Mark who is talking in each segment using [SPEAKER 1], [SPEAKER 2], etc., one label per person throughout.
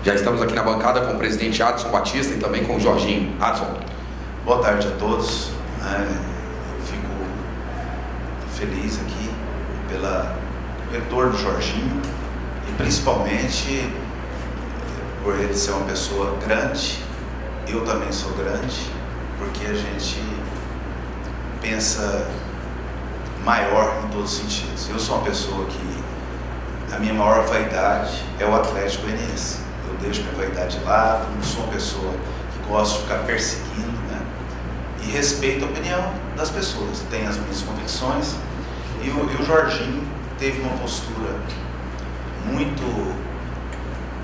[SPEAKER 1] Já estamos aqui na bancada com o presidente Adson Batista e também com o Jorginho. Adson.
[SPEAKER 2] Boa tarde a todos. Eu fico feliz aqui pelo retorno do Jorginho e principalmente por ele ser uma pessoa grande. Eu também sou grande, porque a gente pensa maior em todos os sentidos. Eu sou uma pessoa que a minha maior vaidade é o Atlético Goianiense. Eu deixo minha vaidade de lado, não sou uma pessoa que gosta de ficar perseguindo, né? E respeito a opinião das pessoas, tenho as minhas convicções. E o Jorginho teve uma postura muito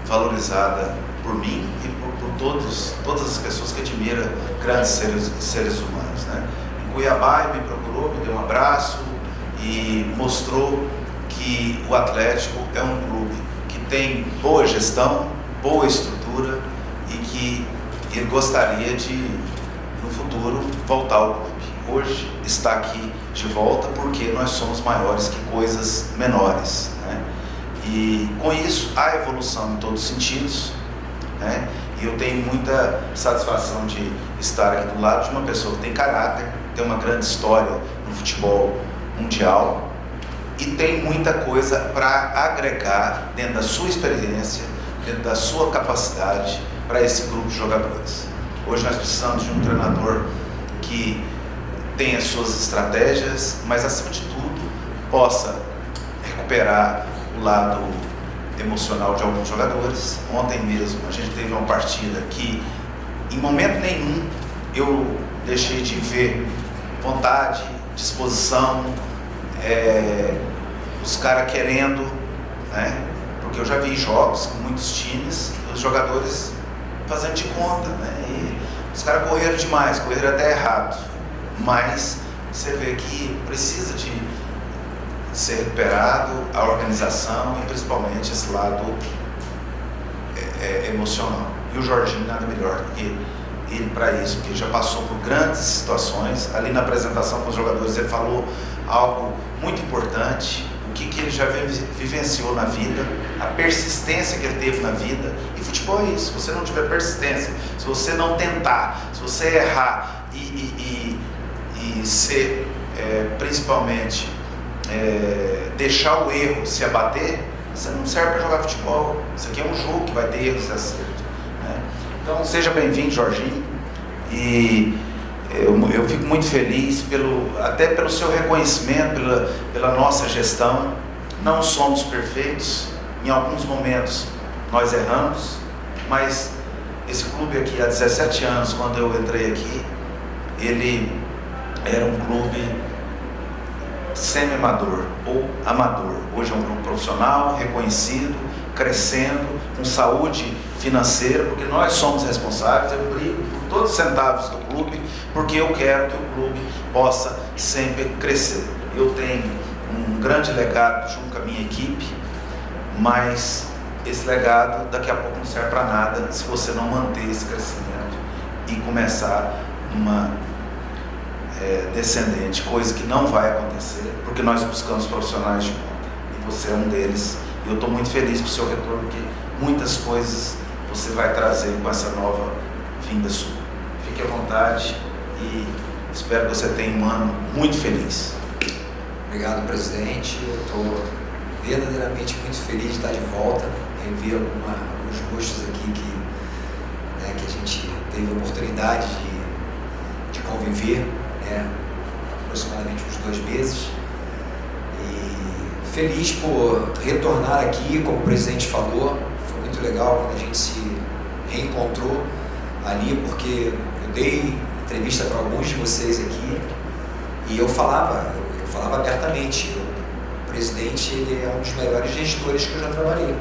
[SPEAKER 2] valorizada por mim e por todas as pessoas que admiram grandes seres humanos, né? Em Cuiabá ele me procurou, me deu um abraço e mostrou que o Atlético é um clube que tem boa gestão, boa estrutura e que ele gostaria de, no futuro, voltar ao clube. Hoje está aqui de volta porque nós somos maiores que coisas menores, né? E com isso há evolução em todos os sentidos, né? E eu tenho muita satisfação de estar aqui do lado de uma pessoa que tem caráter, tem uma grande história no futebol mundial e tem muita coisa para agregar dentro da sua experiência, dentro da sua capacidade para esse grupo de jogadores. Hoje nós precisamos de um treinador que tenha as suas estratégias, mas acima de tudo possa recuperar o lado emocional de alguns jogadores. Ontem mesmo a gente teve uma partida que em momento nenhum eu deixei de ver vontade, disposição, os caras querendo, né? Porque eu já vi jogos com muitos times, os jogadores fazendo de conta, né? E os caras correram demais, correram até errado, mas você vê que precisa de ser recuperado a organização e principalmente esse lado emocional. E o Jorginho nada melhor do que ele para isso, porque já passou por grandes situações. Ali na apresentação com os jogadores ele falou algo muito importante, o que ele já vivenciou na vida, a persistência que ele teve na vida. E futebol é isso, se você não tiver persistência, se você não tentar, se você errar e ser principalmente deixar o erro se abater, você não serve para jogar futebol. Isso aqui é um jogo que vai ter erros e acertos, né? Então seja bem-vindo, Jorginho, e eu fico muito feliz até pelo seu reconhecimento pela nossa gestão. Não somos perfeitos, em alguns momentos nós erramos, mas esse clube aqui há 17 anos, quando eu entrei aqui, ele era um clube semi-amador ou amador. Hoje é um clube profissional, reconhecido, crescendo, com saúde financeira, porque nós somos responsáveis. Eu brigo por todos os centavos do clube, porque eu quero que o clube possa sempre crescer. Eu tenho um grande legado junto com a minha equipe, mas esse legado daqui a pouco não serve para nada se você não manter esse crescimento e começar uma descendente, coisa que não vai acontecer, porque nós buscamos profissionais de ponta e você é um deles. E eu estou muito feliz com o seu retorno, porque muitas coisas você vai trazer com essa nova vinda sua. Fique à vontade e espero que você tenha um ano muito feliz.
[SPEAKER 3] Obrigado, presidente. Eu estou verdadeiramente muito feliz de estar de volta, rever alguns rostos aqui que a gente teve a oportunidade de conviver, aproximadamente uns 2 meses, e feliz por retornar aqui, como o presidente falou. Foi muito legal quando a gente se reencontrou ali, porque eu dei entrevista para alguns de vocês aqui e eu falava abertamente, o presidente ele é um dos melhores gestores que eu já trabalhei.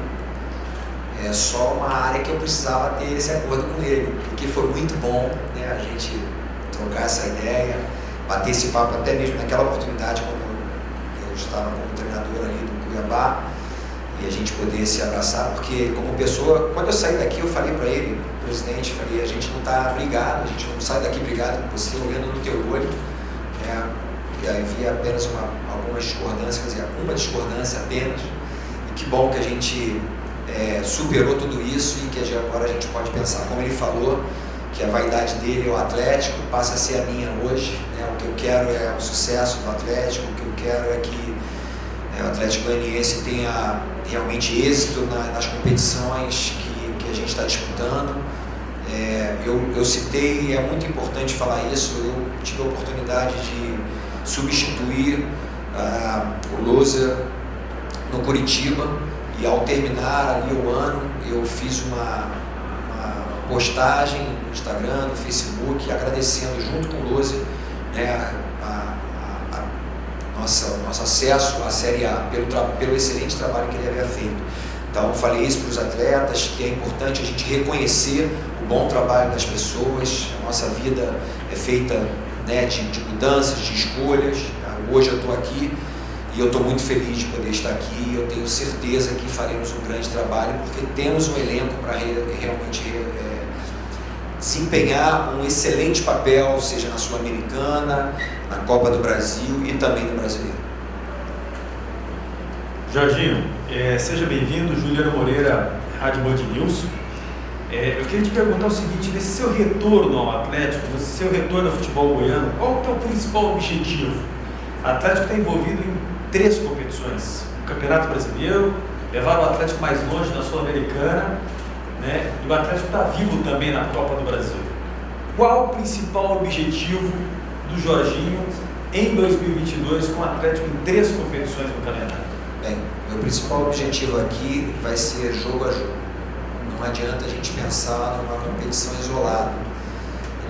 [SPEAKER 3] É só uma área que eu precisava ter esse acordo com ele, porque foi muito bom, né, a gente trocar essa ideia, bater esse papo, até mesmo naquela oportunidade quando eu estava como treinador ali do Cuiabá, e a gente poder se abraçar, porque como pessoa, quando eu saí daqui eu falei para ele, presidente, falei, a gente não está brigado, a gente não sai daqui brigado com você, olhando no teu olho, e aí havia apenas alguma discordância, quer dizer, uma discordância apenas, e que bom que a gente superou tudo isso e que agora a gente pode pensar, como ele falou, que a vaidade dele é o Atlético, passa a ser a minha hoje, né? O que eu quero é o sucesso do Atlético, o que eu quero é que o Atlético Goianiense tenha realmente êxito nas competições que a gente está disputando. Eu citei, é muito importante falar isso, eu tive a oportunidade de substituir o Lousa no Curitiba, e ao terminar ali o ano eu fiz uma postagem no Instagram, no Facebook, agradecendo junto com o Lousa, né, nosso acesso à Série A, pelo excelente trabalho que ele havia feito. Então eu falei isso para os atletas, que é importante a gente reconhecer o bom trabalho das pessoas. A nossa vida é feita, né, de mudanças, de escolhas. Hoje eu estou aqui e eu estou muito feliz de poder estar aqui. Eu tenho certeza que faremos um grande trabalho, porque temos um elenco para realmente desempenhar um excelente papel, seja na Sul-Americana, na Copa do Brasil e também no Brasileiro.
[SPEAKER 4] Jorginho, seja bem-vindo. Juliano Moreira, Rádio Band News. Eu queria te perguntar o seguinte: nesse seu retorno ao Atlético, nesse seu retorno ao futebol goiano, qual é o teu principal objetivo? O Atlético está envolvido em 3 competições: o Campeonato Brasileiro, levar o Atlético mais longe na Sul-Americana, né? E o Atlético está vivo também na Copa do Brasil. Qual o principal objetivo do Jorginho em 2022 com o Atlético em 3 competições no calendário?
[SPEAKER 3] Bem, meu principal objetivo aqui vai ser jogo a jogo. Não adianta a gente pensar numa competição isolada.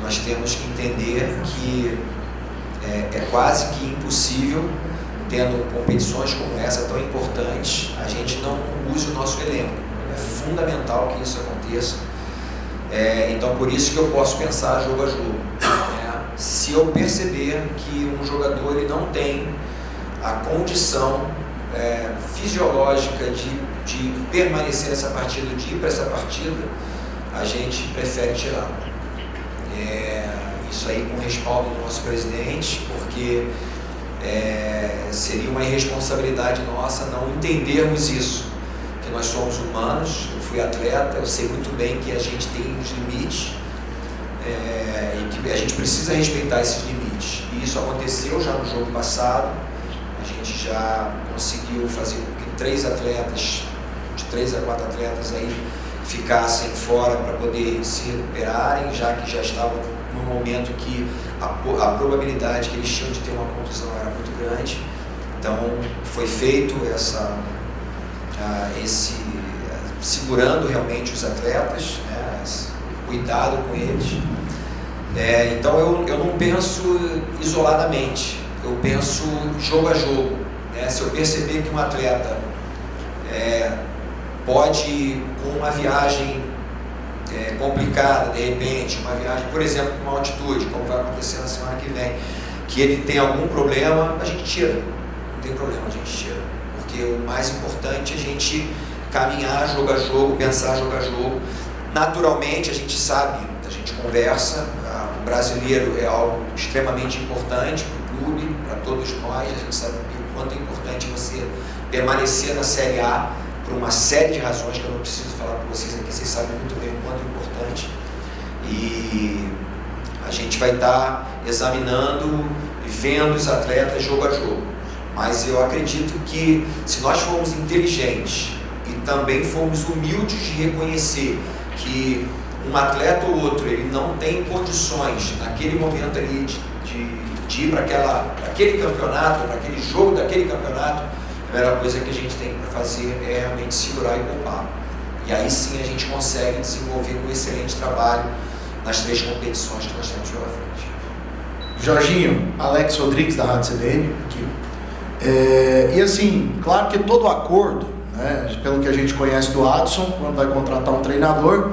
[SPEAKER 3] Nós temos que entender que é quase que impossível, tendo competições como essa tão importantes, a gente não use o nosso elenco. É fundamental que isso aconteça. Então, por isso que eu posso pensar jogo a jogo. Se eu perceber que um jogador ele não tem a condição fisiológica de permanecer nessa partida, de ir para essa partida, a gente prefere tirá-lo. Isso aí com respaldo do nosso presidente, porque seria uma irresponsabilidade nossa não entendermos isso, que nós somos humanos. Eu fui atleta, eu sei muito bem que a gente tem uns limites e que a gente precisa respeitar esses limites. E isso aconteceu já no jogo passado. A gente já conseguiu fazer com que 3 atletas, de 3 a 4 atletas aí, ficassem fora para poder se recuperarem, já que já estavam num momento que a probabilidade que eles tinham de ter uma contusão era muito grande. Então foi feito segurando realmente os atletas, né, cuidado com eles. Então eu não penso isoladamente, eu penso jogo a jogo, né? Se eu perceber que um atleta pode, com uma viagem complicada, de repente, uma viagem, por exemplo, com uma altitude, como vai acontecer na semana que vem, que ele tem algum problema, a gente tira, não tem problema, a gente tira, porque o mais importante é a gente caminhar jogo a jogo, pensar jogo a jogo. Naturalmente a gente sabe, a gente conversa, o brasileiro é algo extremamente importante para o clube, para todos nós. A gente sabe o quanto é importante você permanecer na Série A por uma série de razões que eu não preciso falar para vocês aqui, vocês sabem muito bem o quanto é importante. E a gente vai estar examinando e vendo os atletas jogo a jogo. Mas eu acredito que se nós formos inteligentes e também formos humildes de reconhecer que um atleta ou outro ele não tem condições naquele momento ali de ir para aquele campeonato, para aquele jogo daquele campeonato, a melhor coisa que a gente tem para fazer é realmente segurar e poupar. E aí sim a gente consegue desenvolver um excelente trabalho nas 3 competições que nós temos pela frente.
[SPEAKER 5] Jorginho, Alex Rodrigues da Rádio CBN aqui. E assim, claro que todo acordo, né, pelo que a gente conhece do Adson, quando vai contratar um treinador,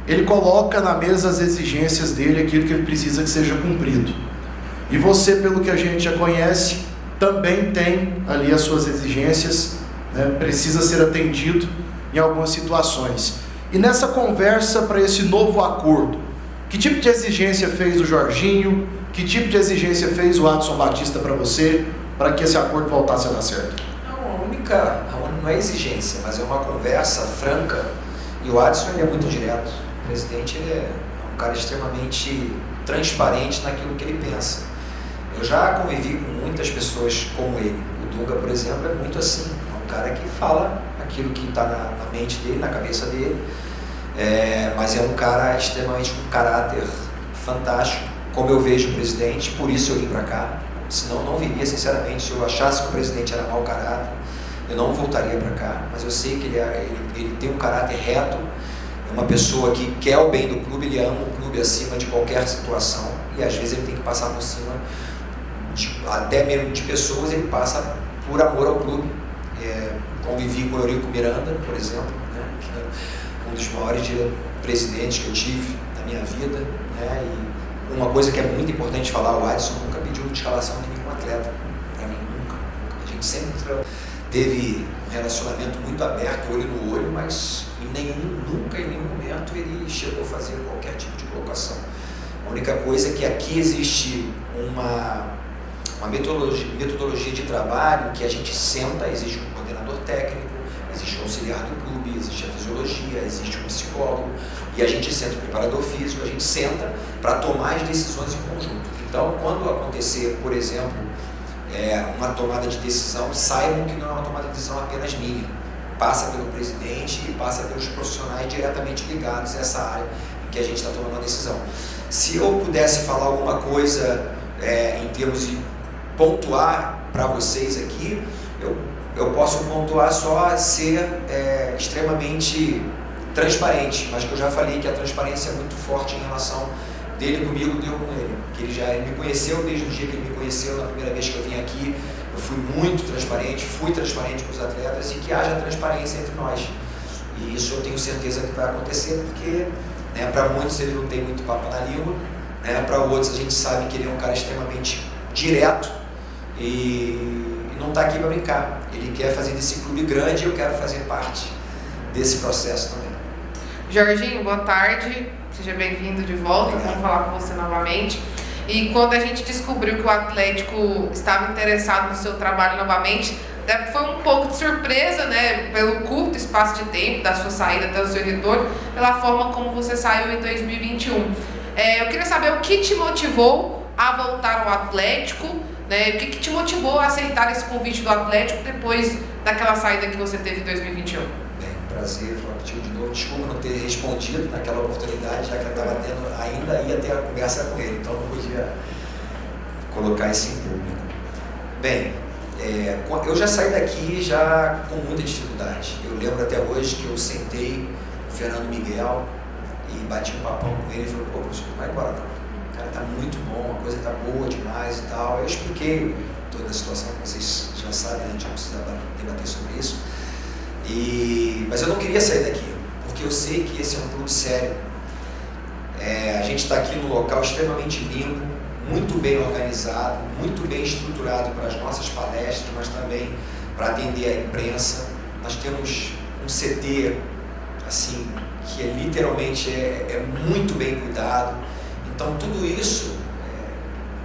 [SPEAKER 5] ele coloca na mesa as exigências dele, aquilo que ele precisa que seja cumprido. E você, pelo que a gente já conhece, também tem ali as suas exigências, né, precisa ser atendido em algumas situações. E nessa conversa para esse novo acordo, que tipo de exigência fez o Jorginho, que tipo de exigência fez o Adson Batista para você, para que esse acordo voltasse a dar certo?
[SPEAKER 3] Não, a única não é exigência, mas é uma conversa franca. E o Adson, ele é muito direto. O presidente, ele é um cara extremamente transparente naquilo que ele pensa. Eu já convivi com muitas pessoas como ele. O Dunga, por exemplo, é muito assim. É um cara que fala aquilo que está na mente dele, na cabeça dele. Mas é um cara extremamente com caráter fantástico, como eu vejo o presidente, por isso eu vim para cá. Senão não viria, sinceramente. Se eu achasse que o presidente era mau caráter, eu não voltaria para cá. Mas eu sei que ele tem um caráter reto, é uma pessoa que quer o bem do clube, ele ama o clube acima de qualquer situação, e às vezes ele tem que passar por cima até mesmo de pessoas, ele passa por amor ao clube. Convivi com o Eurico Miranda, por exemplo, né, que é um dos maiores presidentes que eu tive na minha vida, né, e uma coisa que é muito importante falar, o Adson nunca pediu uma escalação de nenhum atleta, para mim, nunca. A gente sempre teve um relacionamento muito aberto, olho no olho, mas nunca em nenhum momento ele chegou a fazer qualquer tipo de colocação. A única coisa é que aqui existe uma metodologia de trabalho que a gente senta, existe um coordenador técnico, existe um auxiliar do clube, existe a fisiologia, existe um psicólogo, e a gente senta o preparador físico, a gente senta para tomar as decisões em conjunto. Então, quando acontecer, por exemplo, uma tomada de decisão, saibam que não é uma tomada de decisão apenas minha, passa pelo presidente e passa pelos profissionais diretamente ligados a essa área em que a gente está tomando a decisão. Se eu pudesse falar alguma coisa em termos de pontuar para vocês aqui, eu posso pontuar só ser extremamente transparente, mas que eu já falei que a transparência é muito forte em relação dele comigo, deu com ele, que ele me conheceu desde o dia que ele me conheceu, na primeira vez que eu vim aqui, eu fui muito transparente, fui transparente com os atletas, e que haja transparência entre nós, e isso eu tenho certeza que vai acontecer, porque para muitos ele não tem muito papo na língua, para outros a gente sabe que ele é um cara extremamente direto, e não está aqui para brincar. Ele quer fazer desse clube grande e eu quero fazer parte desse processo também.
[SPEAKER 6] Jorginho, boa tarde, seja bem-vindo de volta, vamos falar com você novamente. E quando a gente descobriu que o Atlético estava interessado no seu trabalho novamente, até foi um pouco de surpresa, né, pelo curto espaço de tempo da sua saída até o seu retorno, pela forma como você saiu em 2021. Eu queria saber o que te motivou a voltar ao Atlético, né? O que te motivou a aceitar esse convite do Atlético depois daquela saída que você teve em 2021?
[SPEAKER 3] Bem, prazer falar contigo de novo. Desculpa não ter respondido naquela oportunidade, já que eu estava tendo, ainda ia ter a conversa com ele, então não podia colocar isso em público. Bem, eu já saí daqui já com muita dificuldade. Eu lembro até hoje que eu sentei com o Fernando Miguel e bati um papão com ele e falei, pô, professor, não vai embora não. Cara, tá muito bom, a coisa tá boa demais e tal. Eu expliquei toda a situação que vocês já sabem, a gente não precisa debater sobre isso. Mas eu não queria sair daqui, porque eu sei que esse é um clube sério. A gente está aqui num local extremamente limpo, muito bem organizado, muito bem estruturado para as nossas palestras, mas também para atender a imprensa. Nós temos um CT, assim, que literalmente é muito bem cuidado. Então, tudo isso,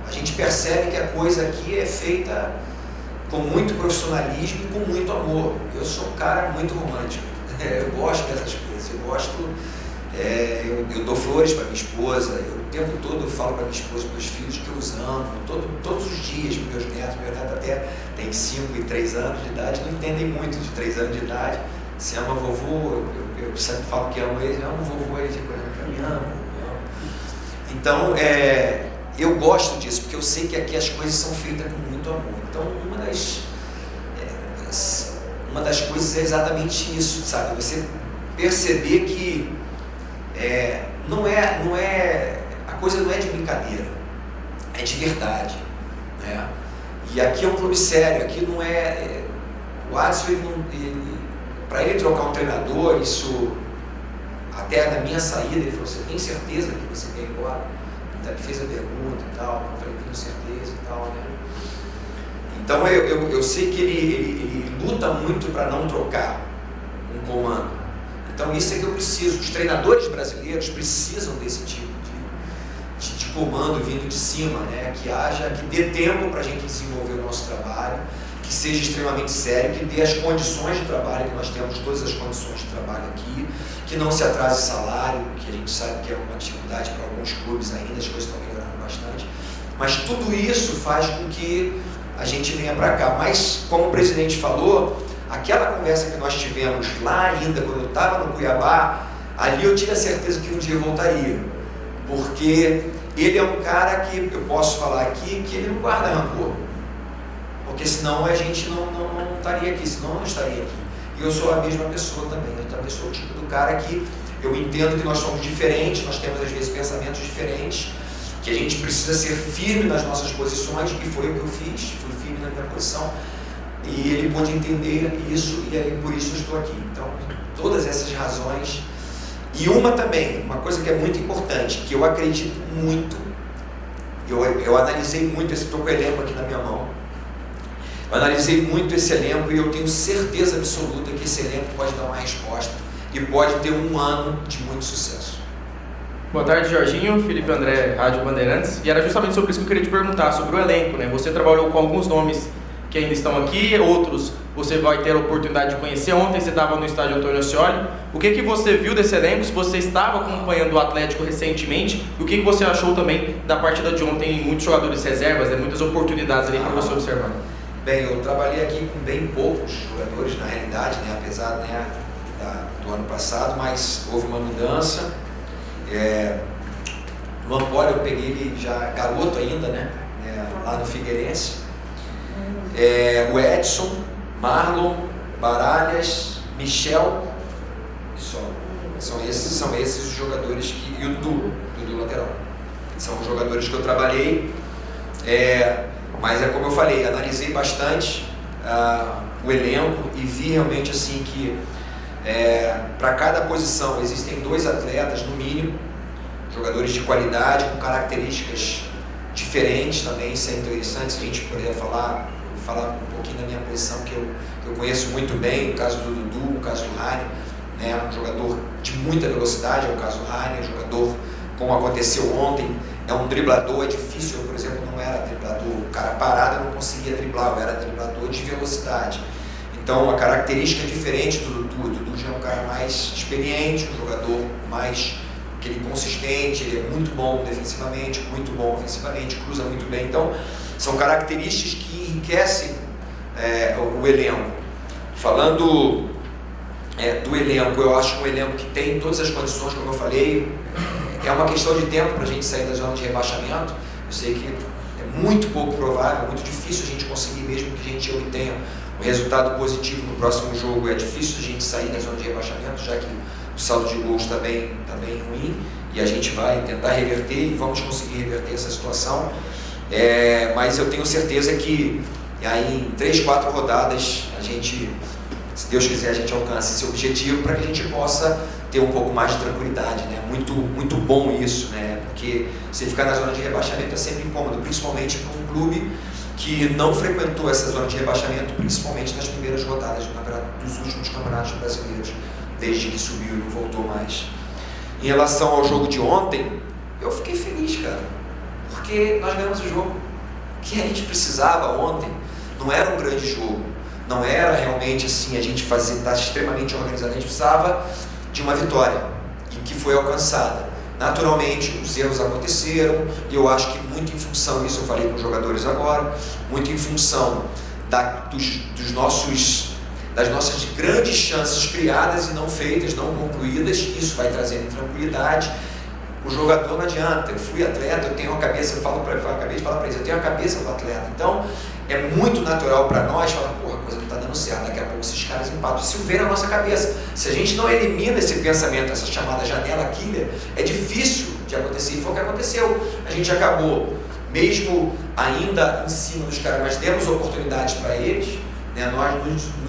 [SPEAKER 3] a gente percebe que a coisa aqui é feita com muito profissionalismo e com muito amor. Eu sou um cara muito romântico, eu gosto dessas coisas, eu dou flores para minha esposa, o tempo todo eu falo para minha esposa, para meus filhos que eu os amo, todos os dias, meus netos até tem 5 e 3 anos de idade, não entendem muito de 3 anos de idade, se ama vovô, eu sempre falo que amo eles, amo vovô, eles ficam olhando para mim, amo. Então, eu gosto disso, porque eu sei que aqui as coisas são feitas com muito amor. Então, uma das coisas é exatamente isso, sabe? Você perceber que a coisa não é de brincadeira, é de verdade, né? E aqui é um clube sério, aqui não é... O Adson, para ele trocar um treinador, isso... Até na minha saída, ele falou, você tem certeza que você quer ir embora? Ele fez a pergunta e tal, eu falei, tenho certeza e tal, né? Então eu sei que ele luta muito para não trocar um comando. Então isso é que eu preciso. Os treinadores brasileiros precisam desse tipo de comando vindo de cima, né? Que dê tempo para a gente desenvolver o nosso trabalho, que seja extremamente sério, que dê as condições de trabalho, que nós temos todas as condições de trabalho aqui, que não se atrase salário, que a gente sabe que é uma dificuldade para alguns clubes ainda, as coisas estão melhorando bastante, mas tudo isso faz com que a gente venha para cá. Mas, como o presidente falou, aquela conversa que nós tivemos lá ainda, quando eu estava no Cuiabá, ali eu tive a certeza que um dia eu voltaria, porque ele é um cara que, eu posso falar aqui, que ele não guarda rancor, porque senão a gente não estaria aqui, senão eu não estaria aqui. E eu sou a mesma pessoa também, eu também sou o tipo do cara que eu entendo que nós somos diferentes, nós temos às vezes pensamentos diferentes, que a gente precisa ser firme nas nossas posições, e foi o que eu fiz, fui firme na minha posição, e ele pôde entender isso, e aí por isso eu estou aqui. Então, todas essas razões, e uma também, uma coisa que é muito importante, que eu acredito muito, eu analisei muito, estou com o elenco aqui na minha mão, eu analisei muito esse elenco e eu tenho certeza absoluta que esse elenco pode dar uma resposta e pode ter um ano de muito sucesso.
[SPEAKER 7] Boa tarde, Jorginho. Felipe André, Rádio Bandeirantes. E era justamente sobre isso que eu queria te perguntar, sobre o elenco, né? Você trabalhou com alguns nomes que ainda estão aqui, outros você vai ter a oportunidade de conhecer. Ontem você estava no estádio Antônio Ascioli. O que você viu desse elenco? Se você estava acompanhando o Atlético recentemente, e o que você achou também da partida de ontem? Muitos jogadores reservas, né? Muitas oportunidades ali para você observar.
[SPEAKER 3] Bem, eu trabalhei aqui com bem poucos jogadores, na realidade, né, apesar, né, do ano passado, mas houve uma mudança. No Ampoli eu peguei ele já garoto ainda, né, lá no Figueirense. O Edson, Marlon, Baralhas, Michel, são esses os jogadores que, e o Dudu lateral. São os jogadores que eu trabalhei. Mas é como eu falei, analisei bastante o elenco e vi realmente assim que para cada posição existem 2 atletas no mínimo, jogadores de qualidade, com características diferentes também. Isso é interessante, se a gente puder falar um pouquinho da minha posição, que eu conheço muito bem, o caso do Dudu, o caso do Rainer, né, um jogador de muita velocidade, é o caso do Rainer, jogador, como aconteceu ontem, é um driblador, é difícil. Eu, por exemplo, não era driblador, o cara parado eu não conseguia driblar, eu era driblador de velocidade. Então, a característica é diferente do Dudu. O Dudu já é um cara mais experiente, um jogador mais consistente, ele é muito bom defensivamente, muito bom ofensivamente, cruza muito bem. Então, são características que enriquecem o elenco. Falando do elenco, eu acho um elenco que tem todas as condições, como eu falei. É uma questão de tempo para a gente sair da zona de rebaixamento. Eu sei que é muito pouco provável, muito difícil a gente conseguir, mesmo que a gente obtenha um resultado positivo no próximo jogo. É difícil a gente sair da zona de rebaixamento, já que o saldo de gols está bem ruim, e a gente vai tentar reverter e vamos conseguir reverter essa situação. Mas eu tenho certeza que aí em 3, 4 rodadas a gente, se Deus quiser, a gente alcança esse objetivo para que a gente possa ter um pouco mais de tranquilidade, né? Muito bom isso, né? Porque você ficar na zona de rebaixamento é sempre incômodo, principalmente para um clube que não frequentou essa zona de rebaixamento, principalmente nas primeiras rodadas dos últimos campeonatos brasileiros, desde que subiu e não voltou mais. Em relação ao jogo de ontem, eu fiquei feliz, cara, porque nós ganhamos o jogo. O que a gente precisava ontem não era um grande jogo, não era realmente assim a gente estar extremamente organizado, a gente precisava de uma vitória, e que foi alcançada. Naturalmente, os erros aconteceram, e eu acho que muito em função disso, eu falei com os jogadores agora, muito em função das nossas grandes chances criadas e não feitas, não concluídas. Isso vai trazendo tranquilidade. O jogador não adianta, eu fui atleta, eu tenho uma cabeça, acabei de falar para eles, eu tenho a cabeça do atleta, então é muito natural para nós falar, porra, a coisa não está dando certo, daqui a pouco esses caras empatam. Isso vem na nossa cabeça. Se a gente não elimina esse pensamento, essa chamada janela killer, é difícil de acontecer, e foi o que aconteceu. A gente acabou, mesmo ainda em cima dos caras, mas demos oportunidades para eles, né? Nós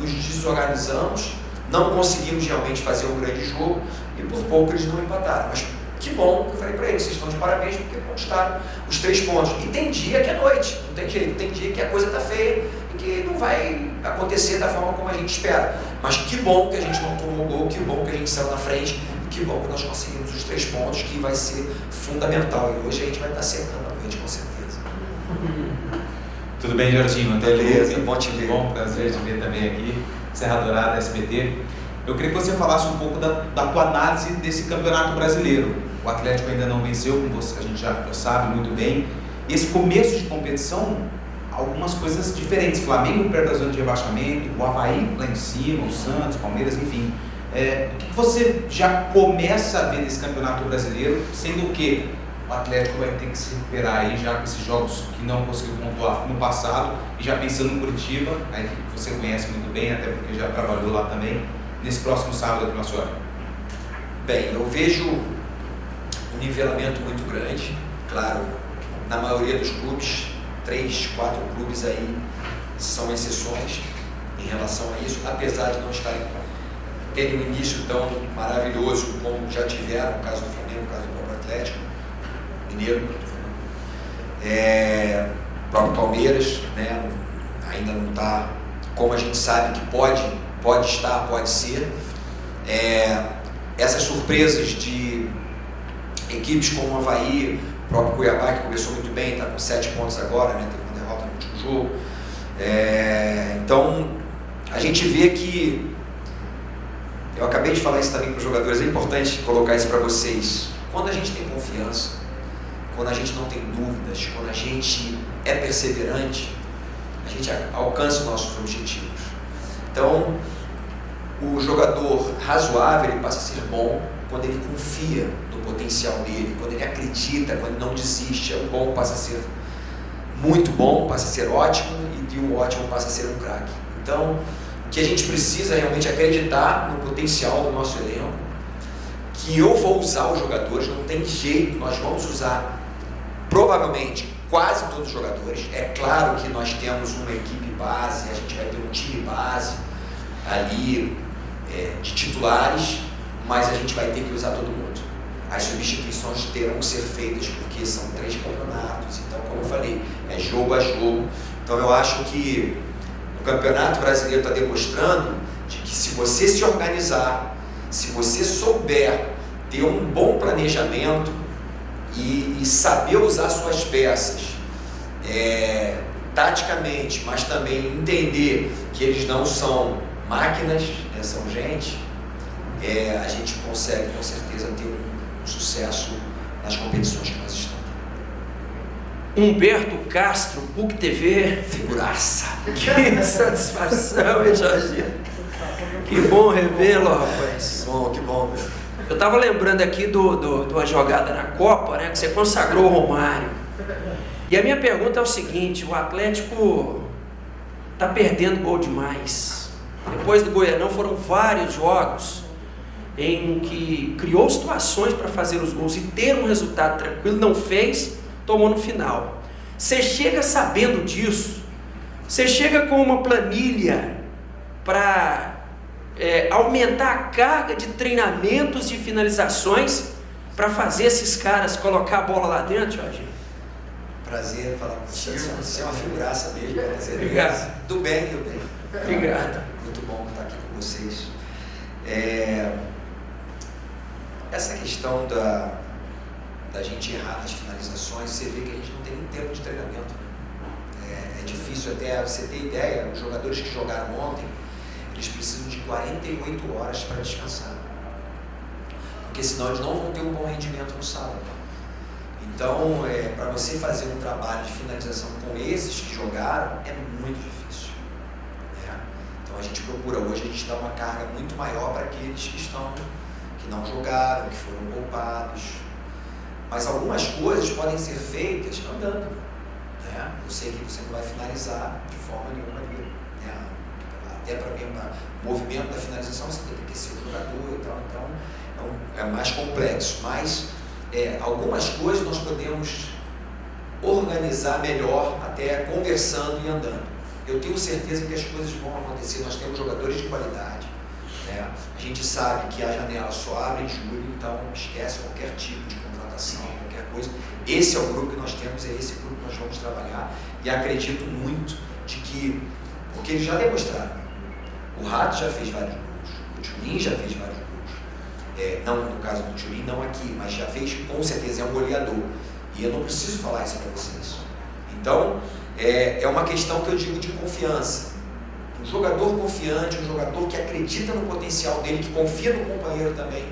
[SPEAKER 3] nos desorganizamos, não conseguimos realmente fazer um grande jogo, e por pouco eles não empataram. Mas que bom, eu falei para eles, vocês estão de parabéns porque conquistaram os 3 pontos. E tem dia que é noite, não tem jeito, tem dia que a coisa está feia e que não vai acontecer da forma como a gente espera. Mas que bom que a gente não tomou gol, que bom que a gente saiu na frente, e que bom que nós conseguimos os 3 pontos, que vai ser fundamental. E hoje a gente vai estar secando a noite, com certeza.
[SPEAKER 8] Tudo bem, Jorginho?
[SPEAKER 3] Beleza, bom te ver.
[SPEAKER 8] Bom, prazer te ver também aqui, Serra Dourada, SBT. Eu queria que você falasse um pouco da tua análise desse campeonato brasileiro. O Atlético ainda não venceu, como você, a gente já sabe muito bem. E esse começo de competição, algumas coisas diferentes. Flamengo perto da zona de rebaixamento, o Avaí lá em cima, o Santos, Palmeiras, enfim. O que você já começa a ver nesse campeonato brasileiro, sendo que o Atlético vai ter que se recuperar aí já com esses jogos que não conseguiu pontuar no passado, e já pensando no Curitiba, a equipe que você conhece muito bem, até porque já trabalhou lá também, nesse próximo sábado aqui na sua.
[SPEAKER 3] Bem, eu vejo um nivelamento muito grande, claro, na maioria dos clubes, 3, 4 clubes aí são exceções em relação a isso, apesar de não estarem tendo um início tão maravilhoso como já tiveram, no caso do Flamengo, no caso do próprio Atlético Mineiro, o próprio Palmeiras, né, ainda não está como a gente sabe que pode estar, pode ser. Essas surpresas de equipes como o Avaí, o próprio Cuiabá, que começou muito bem, está com 7 pontos agora, né, teve uma derrota no último jogo. Então, a gente vê que, eu acabei de falar isso também para os jogadores, é importante colocar isso para vocês. Quando a gente tem confiança, quando a gente não tem dúvidas, quando a gente é perseverante, a gente alcança os nossos objetivos. Então, o jogador razoável, ele passa a ser bom quando ele confia no potencial dele, quando ele acredita, quando ele não desiste. O bom passa a ser muito bom, passa a ser ótimo, e o ótimo passa a ser um craque. Então, o que a gente precisa realmente é acreditar no potencial do nosso elenco, que eu vou usar os jogadores, não tem jeito, nós vamos usar provavelmente quase todos os jogadores. É claro que nós temos uma equipe base, a gente vai ter um time base ali de titulares, mas a gente vai ter que usar todo mundo. As substituições terão que ser feitas porque são 3 campeonatos, então, como eu falei, é jogo a jogo. Então eu acho que o Campeonato Brasileiro está demonstrando de que se você se organizar, se você souber ter um bom planejamento e saber usar suas peças taticamente, mas também entender que eles não são máquinas, né, são gente, a gente consegue com certeza ter um sucesso nas competições que nós estamos.
[SPEAKER 9] Humberto Castro, PUC TV.
[SPEAKER 3] Figuraça!
[SPEAKER 9] Que satisfação, hein, Jorginho? Que bom revê-lo, rapaz.
[SPEAKER 3] Que bom, meu.
[SPEAKER 9] Eu estava lembrando aqui de uma jogada na Copa, né, que você consagrou o Romário. E a minha pergunta é o seguinte: o Atlético está perdendo gol demais. Depois do Goianão foram vários jogos em que criou situações para fazer os gols e ter um resultado tranquilo, não fez, tomou no final. Você chega sabendo disso, você chega com uma planilha para aumentar a carga de treinamentos e finalizações para fazer esses caras colocar a bola lá dentro, Jorginho?
[SPEAKER 3] Prazer falar com você. Você é uma figuraça mesmo.
[SPEAKER 9] Obrigado.
[SPEAKER 3] Do bem.
[SPEAKER 9] Obrigado.
[SPEAKER 3] Muito bom estar aqui com vocês. Essa questão da gente errar nas finalizações, você vê que a gente não tem nem tempo de treinamento, né? É difícil até você ter ideia. Os jogadores que jogaram ontem, eles precisam de 48 horas para descansar, porque senão eles não vão ter um bom rendimento no sábado. Então, para você fazer um trabalho de finalização com esses que jogaram, é muito difícil, né? Então a gente procura hoje, a gente dá uma carga muito maior para aqueles que não jogaram, que foram poupados. Mas algumas coisas podem ser feitas andando, né? Eu sei que você não vai finalizar de forma nenhuma ali, né? Até para o movimento da finalização você tem que aquecer o jogador e tal, então é mais complexo, mas algumas coisas nós podemos organizar melhor, até conversando e andando. Eu tenho certeza que as coisas vão acontecer. Nós temos jogadores de qualidade, né? A gente sabe que a janela só abre em julho, então esquece qualquer tipo de contratação, qualquer coisa. Esse é o grupo que nós temos, é esse grupo que nós vamos trabalhar, e acredito muito de que, porque eles já demonstraram. O Rato já fez vários gols, o Thurin já fez vários gols. Não no caso do Thurin, não aqui, mas já fez, com certeza é um goleador. E eu não preciso falar isso para vocês. Então, é uma questão que eu digo de confiança. Um jogador confiante, um jogador que acredita no potencial dele, que confia no companheiro também,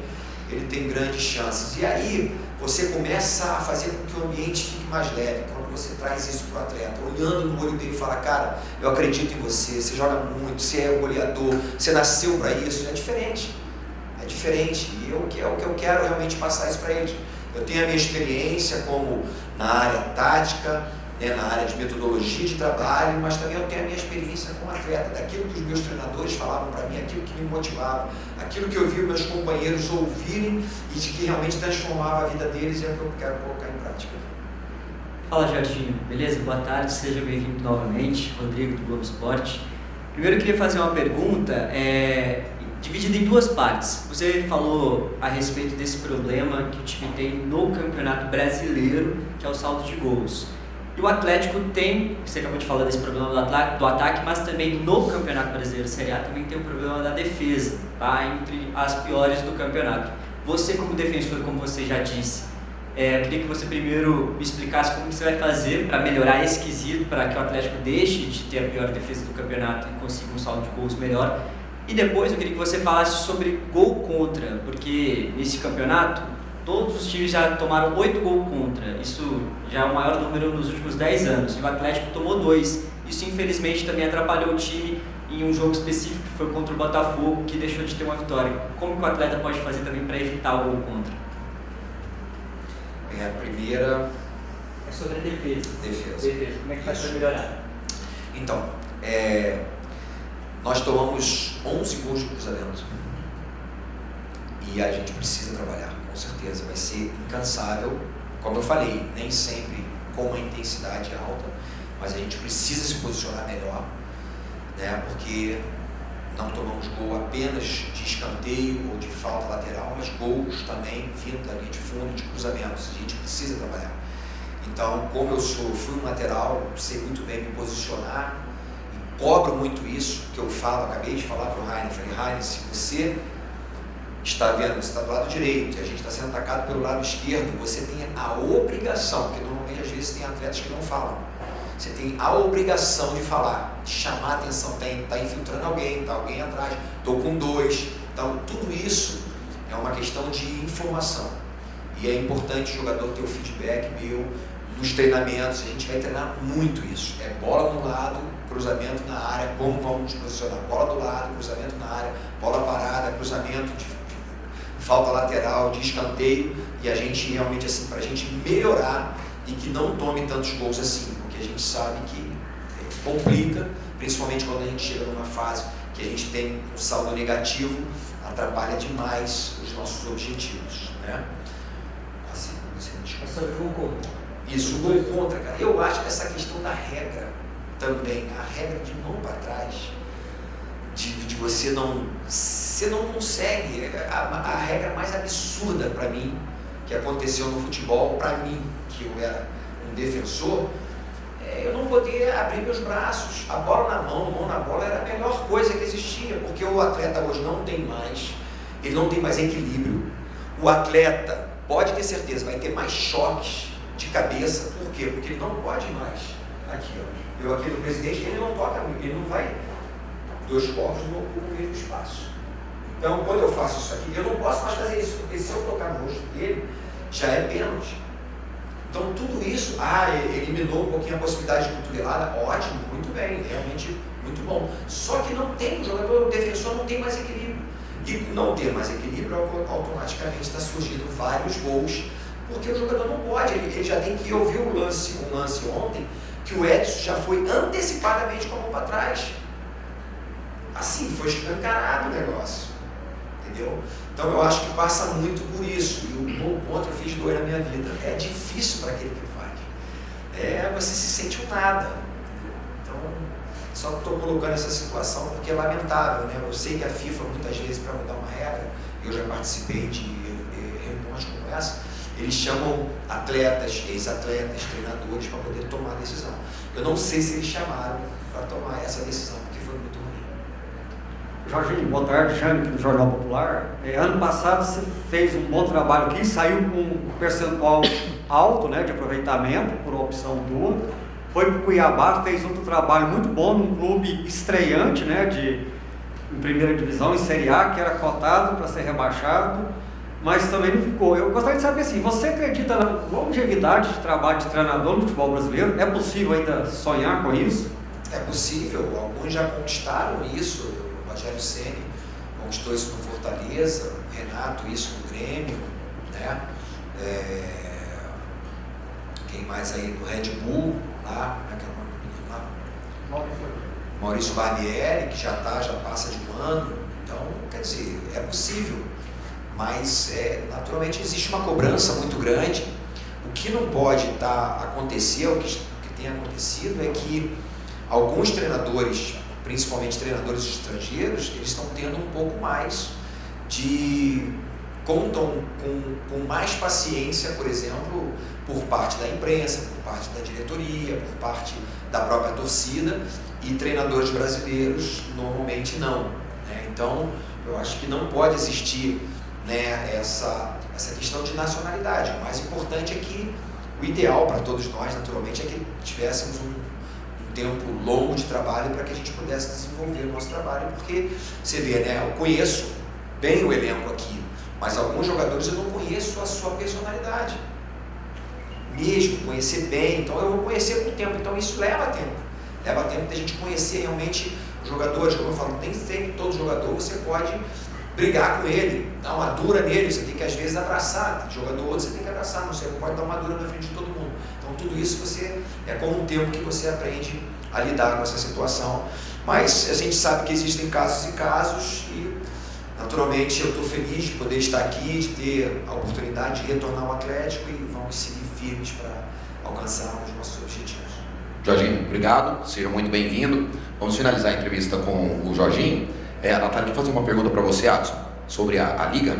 [SPEAKER 3] ele tem grandes chances. E aí você começa a fazer com que o ambiente fique mais leve, quando você traz isso para o atleta, olhando no olho dele e fala, cara, eu acredito em você, você joga muito, você é goleador, você nasceu para isso. É diferente, e o que eu quero realmente passar isso para eles. Eu tenho a minha experiência como na área tática, na área de metodologia de trabalho, mas também eu tenho a minha experiência como atleta, daquilo que os meus treinadores falavam para mim, aquilo que me motivava, aquilo que eu vi meus companheiros ouvirem e de que realmente transformava a vida deles, é o que eu quero colocar em prática.
[SPEAKER 10] Fala, Jorginho, beleza? Boa tarde, seja bem-vindo novamente, Rodrigo do Globo Esporte. Primeiro eu queria fazer uma pergunta, dividida em duas partes. Você falou a respeito desse problema que o time tem no Campeonato Brasileiro, que é o saldo de gols. E o Atlético tem, você acabou de falar desse problema do ataque, mas também no Campeonato Brasileiro Série A também tem o problema da defesa, tá? Entre as piores do campeonato. Você como defensor, como você já disse, eu queria que você primeiro me explicasse como você vai fazer para melhorar esse quesito, para que o Atlético deixe de ter a pior defesa do campeonato e consiga um saldo de gols melhor. E depois eu queria que você falasse sobre gol contra, porque nesse campeonato todos os times já tomaram 8 gols contra, isso já é o maior número nos últimos 10 anos, e o Atlético tomou 2. Isso infelizmente também atrapalhou o time em um jogo específico que foi contra o Botafogo, que deixou de ter uma vitória. Como que o atleta pode fazer também para evitar o gol contra?
[SPEAKER 3] A primeira...
[SPEAKER 10] É sobre a defesa.
[SPEAKER 3] Defesa.
[SPEAKER 10] Como é que faz para melhorar?
[SPEAKER 3] Então, nós tomamos 11 gols de cruzamento e a gente precisa trabalhar, com certeza, vai ser incansável, como eu falei, nem sempre com uma intensidade alta, mas a gente precisa se posicionar melhor, né? Porque não tomamos gol apenas de escanteio ou de falta lateral, mas gols também vindo da linha de fundo, de cruzamentos, a gente precisa trabalhar. Então, como eu fui um lateral, sei muito bem me posicionar, e cobro muito isso, que eu falo, acabei de falar para o Rainer, falei, Rainer, se você está vendo, você está do lado direito, e a gente está sendo atacado pelo lado esquerdo, você tem a obrigação, porque normalmente às vezes tem atletas que não falam, você tem a obrigação de falar, de chamar a atenção, está infiltrando alguém, está alguém atrás, estou com 2, então tudo isso é uma questão de informação, e é importante o jogador ter o feedback meu, nos treinamentos, a gente vai treinar muito isso, é bola no lado, cruzamento na área, como vamos nos posicionar, bola do lado, cruzamento na área, bola parada, cruzamento de falta lateral, de escanteio, e a gente realmente assim, para a gente melhorar e que não tome tantos gols assim, porque a gente sabe que complica, principalmente quando a gente chega numa fase que a gente tem um saldo negativo, atrapalha demais os nossos objetivos, né? Assim, você me desculpa.
[SPEAKER 10] Sobre o gol contra.
[SPEAKER 3] Isso, o gol contra, cara. Eu acho que essa questão da regra também, a regra de mão para trás, de você não consegue, a regra mais absurda para mim, que aconteceu no futebol, para mim, que eu era um defensor, eu não poder abrir meus braços, a bola na mão na bola era a melhor coisa que existia, porque o atleta hoje não tem mais, ele não tem mais equilíbrio. O atleta, pode ter certeza, vai ter mais choques de cabeça, por quê? Porque ele não pode mais, aqui no presidente, ele não toca, ele não vai 2 corpos no mesmo espaço. Então, quando eu faço isso aqui, eu não posso mais fazer isso, porque se eu tocar no rosto dele, já é pênalti. Então, tudo isso, eliminou um pouquinho a possibilidade de cotovelada, ótimo, muito bem, realmente muito bom. Só que não tem, o jogador defensor não tem mais equilíbrio. E não ter mais equilíbrio, automaticamente está surgindo vários gols, porque o jogador não pode, ele já tem que ouvir um lance ontem, que o Edson já foi antecipadamente com a mão para trás. Assim, foi escancarado o negócio, entendeu? Então eu acho que passa muito por isso, e o gol contra eu fiz doer na minha vida. É difícil para aquele que faz. Você se sente um nada, entendeu? Então, só estou colocando essa situação porque é lamentável, né? Eu sei que a FIFA, muitas vezes, para mudar uma regra, eu já participei de reuniões como essa, eles chamam atletas, ex-atletas, treinadores para poder tomar a decisão. Eu não sei se eles chamaram para tomar essa decisão, porque foi muito ruim.
[SPEAKER 11] Jorginho, boa tarde, Jaime, do Jornal Popular. Ano passado você fez um bom trabalho aqui, saiu com um percentual alto, né, de aproveitamento, por opção tua. foi para o Cuiabá, fez outro trabalho muito bom num clube estreante, né, em primeira divisão, em Série A, que era cotado para ser rebaixado, mas também não ficou. Eu gostaria de saber assim, você acredita na longevidade de trabalho de treinador no futebol brasileiro? É possível ainda sonhar com isso?
[SPEAKER 3] É possível, alguns já conquistaram isso. O Rogério Ceni conquistou isso no Fortaleza, o Renato isso no Grêmio, né? Quem mais aí do Red Bull, lá, como é que é o nome do menino lá? Maurício Barbieri, que já passa de um ano. Então, quer dizer, é possível, mas naturalmente existe uma cobrança muito grande. O que não pode acontecer, o que tem acontecido é que alguns treinadores, principalmente treinadores estrangeiros, eles estão tendo um pouco mais contam com mais paciência, por exemplo, por parte da imprensa, por parte da diretoria, por parte da própria torcida, e treinadores brasileiros normalmente não, né? Então, eu acho que não pode existir, né, essa questão de nacionalidade. O mais importante é que o ideal para todos nós, naturalmente, é que tivéssemos um tempo longo de trabalho para que a gente pudesse desenvolver o nosso trabalho, porque você vê, né, eu conheço bem o elenco aqui, mas alguns jogadores eu não conheço a sua personalidade, mesmo conhecer bem, então eu vou conhecer com o tempo, então isso leva tempo da gente conhecer realmente os jogadores. Como eu falo, nem sempre todo jogador você pode brigar com ele, dar uma dura nele, você tem que às vezes abraçar, jogador outro você tem que abraçar, você não pode dar uma dura na frente de todo mundo. Então tudo isso é com o tempo que você aprende a lidar com essa situação, mas a gente sabe que existem casos e casos, e naturalmente eu estou feliz de poder estar aqui, de ter a oportunidade de retornar ao Atlético, e vamos seguir firmes para alcançar os nossos objetivos.
[SPEAKER 1] Jorginho, obrigado, seja muito bem-vindo. Vamos finalizar a entrevista com o Jorginho. A Natália quer fazer uma pergunta para você, Adson, sobre a Liga.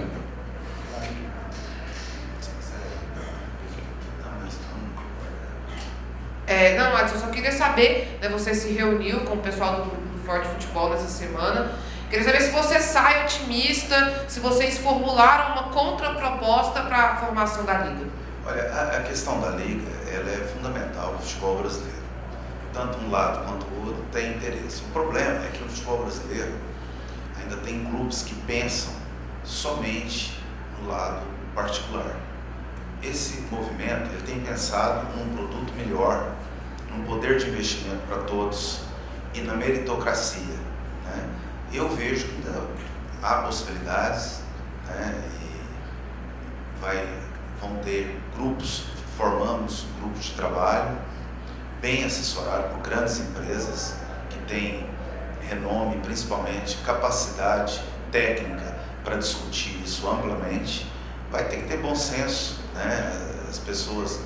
[SPEAKER 6] Não, Adson, eu só queria saber, né, você se reuniu com o pessoal do Forte Futebol nessa semana. Queria saber se você sai otimista, se vocês formularam uma contraproposta para a formação da Liga.
[SPEAKER 2] Olha, a questão da Liga, ela é fundamental no futebol brasileiro. Tanto um lado quanto o outro tem interesse. O problema é que o futebol brasileiro ainda tem clubes que pensam somente no lado particular. Esse movimento, ele tem pensado num produto melhor, num poder de investimento para todos e na meritocracia, né? Eu vejo que ainda há possibilidades, né? E vão ter grupos, formamos grupos de trabalho bem assessorado por grandes empresas que têm renome, principalmente capacidade técnica para discutir isso amplamente. Vai ter que ter bom senso, né? As pessoas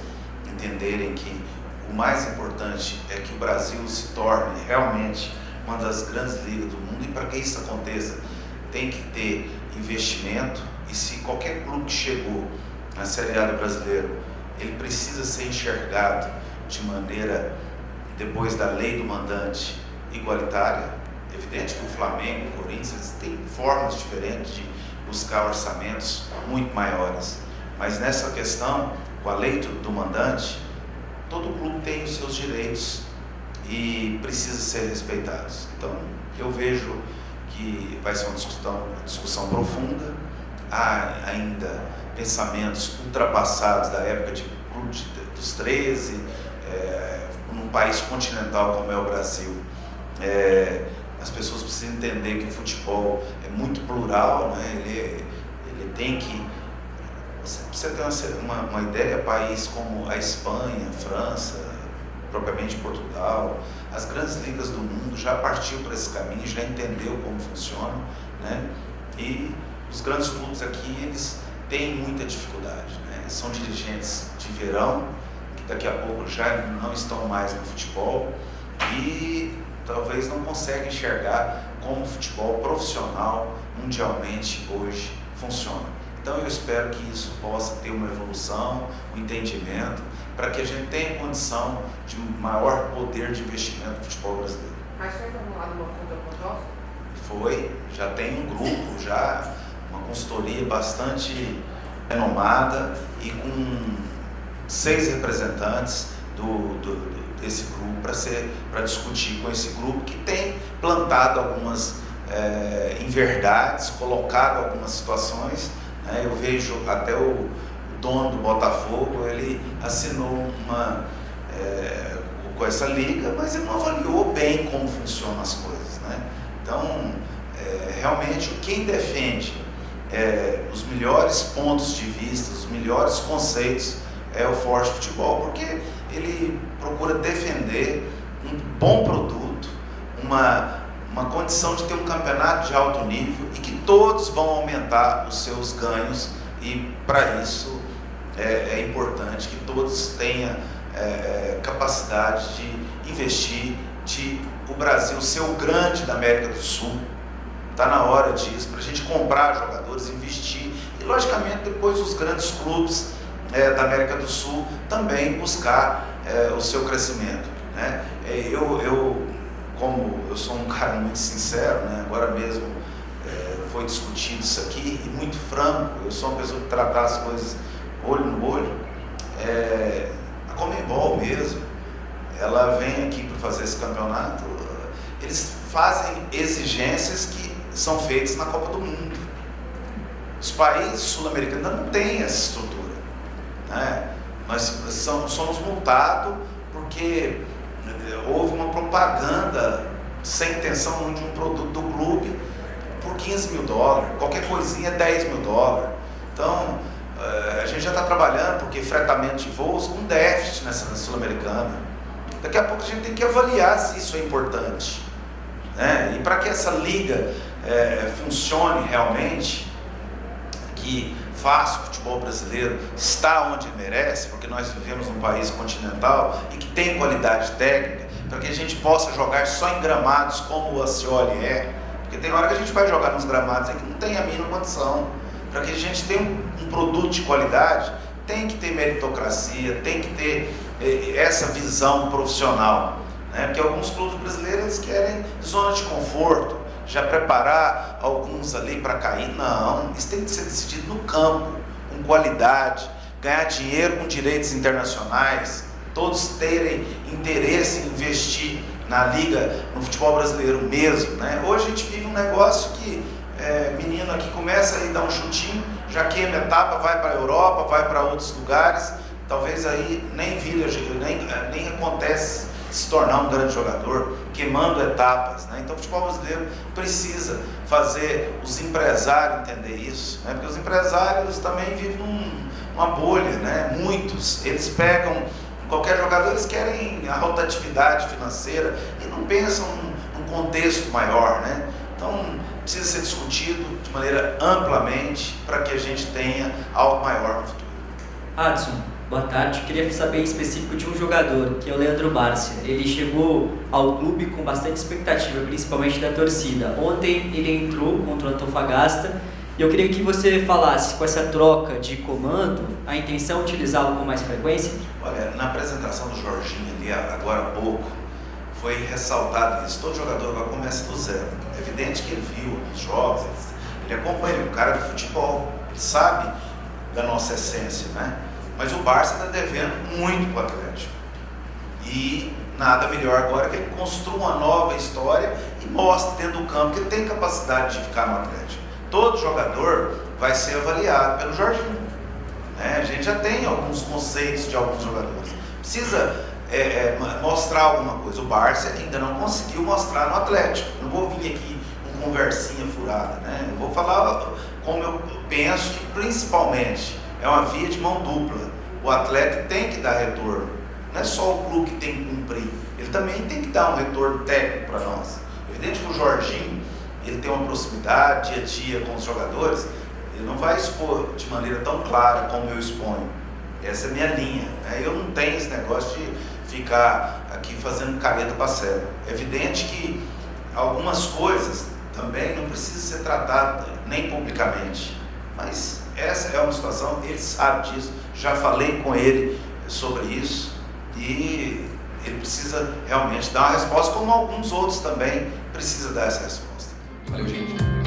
[SPEAKER 2] entenderem que o mais importante é que o Brasil se torne realmente uma das grandes ligas do mundo, e para que isso aconteça tem que ter investimento, e se qualquer clube que chegou na Série A do brasileiro, ele precisa ser enxergado de maneira, depois da lei do mandante, igualitária. Evidente que o Flamengo, o Corinthians, eles têm formas diferentes de buscar orçamentos muito maiores, mas nessa questão, com a lei do mandante, todo clube tem os seus direitos e precisa ser respeitados. Então, eu vejo que vai ser uma discussão profunda. Há ainda pensamentos ultrapassados da época de clube dos 13, num país continental como é o Brasil. As pessoas precisam entender que o futebol é muito plural, né? Ele tem que... Você ter uma ideia, país como a Espanha, a França, propriamente Portugal, as grandes ligas do mundo já partiu por esse caminho, já entendeu como funciona, né? E os grandes clubes aqui, eles têm muita dificuldade, né? São dirigentes de verão, que daqui a pouco já não estão mais no futebol e talvez não conseguem enxergar como o futebol profissional mundialmente hoje funciona. Então eu espero que isso possa ter uma evolução, um entendimento, para que a gente tenha condição de maior poder de investimento no futebol brasileiro.
[SPEAKER 6] Mas foi formulado uma contraproposta?
[SPEAKER 2] Foi, já tem um grupo, já uma consultoria bastante renomada e com 6 representantes desse grupo, para discutir com esse grupo que tem plantado algumas inverdades, colocado algumas situações, né? Eu vejo até o dono do Botafogo, ele assinou com essa liga, mas ele não avaliou bem como funcionam as coisas, né? Então, realmente, quem defende os melhores pontos de vista, os melhores conceitos é o Forte Futebol, porque ele procura defender um bom produto, uma condição de ter um campeonato de alto nível e que todos vão aumentar os seus ganhos, e para isso é importante que todos tenham capacidade de investir, de o Brasil ser o grande da América do Sul. Está na hora disso, para a gente comprar jogadores, investir, e logicamente depois os grandes clubes da América do Sul também buscar o seu crescimento, né? Como eu sou um cara muito sincero, né? Agora mesmo foi discutido isso aqui, e muito franco, eu sou uma pessoa que trata as coisas olho no olho. A Conmebol mesmo, ela vem aqui para fazer esse campeonato, eles fazem exigências que são feitas na Copa do Mundo. Os países sul-americanos não têm essa estrutura, né? Nós somos multados porque houve uma propaganda sem intenção de um produto do clube por $15 mil, qualquer coisinha $10 mil. Então, a gente já está trabalhando, porque fretamento de voos com déficit nessa Sul-Americana. Daqui a pouco a gente tem que avaliar se isso é importante, né? E para que essa liga funcione realmente, que faça o futebol brasileiro estar onde merece, porque nós vivemos num país continental e que tem qualidade técnica, para que a gente possa jogar só em gramados como o Ascioli porque tem hora que a gente vai jogar nos gramados que não tem a mínima condição. Para que a gente tenha um produto de qualidade, tem que ter meritocracia, tem que ter essa visão profissional, né? Porque alguns clubes brasileiros querem zona de conforto, já preparar alguns ali para cair. Não, isso tem que ser decidido no campo, com qualidade, ganhar dinheiro com direitos internacionais, todos terem interesse em investir na liga, no futebol brasileiro mesmo, né? Hoje a gente vive um negócio que menino aqui começa a dar um chutinho, já queima etapa, vai para a Europa, vai para outros lugares, talvez aí nem acontece se tornar um grande jogador, queimando etapas, né? Então o futebol brasileiro precisa fazer os empresários entender isso, né? Porque os empresários também vivem numa bolha, né? Muitos, eles pegam qualquer jogador, eles querem a rotatividade financeira e não pensam num contexto maior, né? Então precisa ser discutido de maneira amplamente para que a gente tenha algo maior no futuro.
[SPEAKER 10] Adson, boa tarde. Queria saber em específico de um jogador, que é o Leandro Bárcia. Ele chegou ao clube com bastante expectativa, principalmente da torcida. Ontem ele entrou contra o Antofagasta e eu queria que você falasse, com essa troca de comando, a intenção é utilizá-lo com mais frequência?
[SPEAKER 2] Olha, na apresentação do Jorginho ali, agora há pouco, foi ressaltado isso. Todo jogador agora começa do zero. É evidente que ele viu os jogos, ele acompanha, o cara do futebol, ele sabe da nossa essência, né? Mas o Barça está devendo muito para o Atlético. E nada melhor agora que ele construa uma nova história e mostre dentro do campo que ele tem capacidade de ficar no Atlético. Todo jogador vai ser avaliado pelo Jorginho, né? A gente já tem alguns conceitos de alguns jogadores. Precisa mostrar alguma coisa. O Barça ainda não conseguiu mostrar no Atlético. Não vou vir aqui com conversinha furada, né? Eu vou falar como eu penso, e principalmente é uma via de mão dupla. O atleta tem que dar retorno. Não é só o clube que tem que cumprir. Ele também tem que dar um retorno técnico para nós. Evidente que o Jorginho, ele tem uma proximidade dia a dia com os jogadores, ele não vai expor de maneira tão clara como eu exponho. Essa é a minha linha, né? Eu não tenho esse negócio de ficar aqui fazendo careta para cego. É evidente que algumas coisas também não precisam ser tratadas nem publicamente, mas essa é uma situação, ele sabe disso, já falei com ele sobre isso e ele precisa realmente dar uma resposta, como alguns outros também precisam dar essa resposta.
[SPEAKER 1] Valeu, gente.